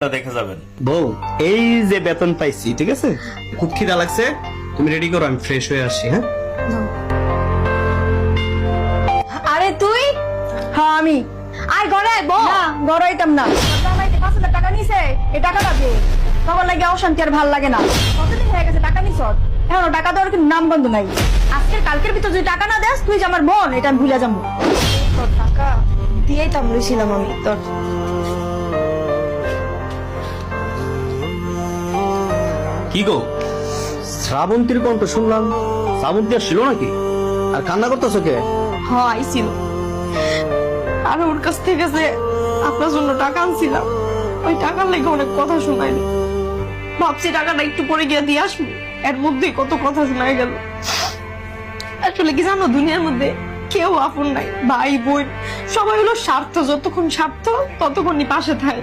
দেখে যাবেন। বউ, এই যে বেতন পাইছি, ঠিক আছে, খুব খিদা লাগছে, তুমি রেডি করো, আমি ফ্রেশ হয়ে আসি। হ্যাঁ, আরে তুই? হ্যাঁ আমি। আয় ঘরে আয় বউ। না গড়াইতাম না। জামাইতে 5,000 টাকা নিছে, এই টাকাটা দে। সবার লাগে অশান্তি আর ভাল লাগে না। কতদিন হয়ে গেছে টাকা নিছ, এখনো টাকা দেওয়ার কিন্তু নাম গন্ধ নাই। আজকের কালকের ভিতর যদি টাকা না দেস, তুই যে আমার বোন এটা আমি ভুলে যাবো। তোর টাকা দিয়েই তো লইছিলাম আমি তোর। কি গো, শ্রাবন্তীর কণ্ঠ শুনলাম, শ্রাবন্তী আর ছিল নাকি? আর কান্না করতেছো কে? হ্যাঁ আইছিল, আর ওর কাছ থেকে যে আপনার জন্য টাকা আনছিলাম, ওই টাকার লেগে অনেক কথা শোনাইল। ভাবছি টাকাটা একটু পরে গিয়ে দিয়ে আসবো, এর মধ্যেই কত কথা শোনাই গেল। আসলে কি জানো, দুনিয়ার মধ্যে কেউ আপন নাই, ভাই বোন সবাই হলো স্বার্থ, যতক্ষণ স্বার্থ ততক্ষণই পাশে থাকে।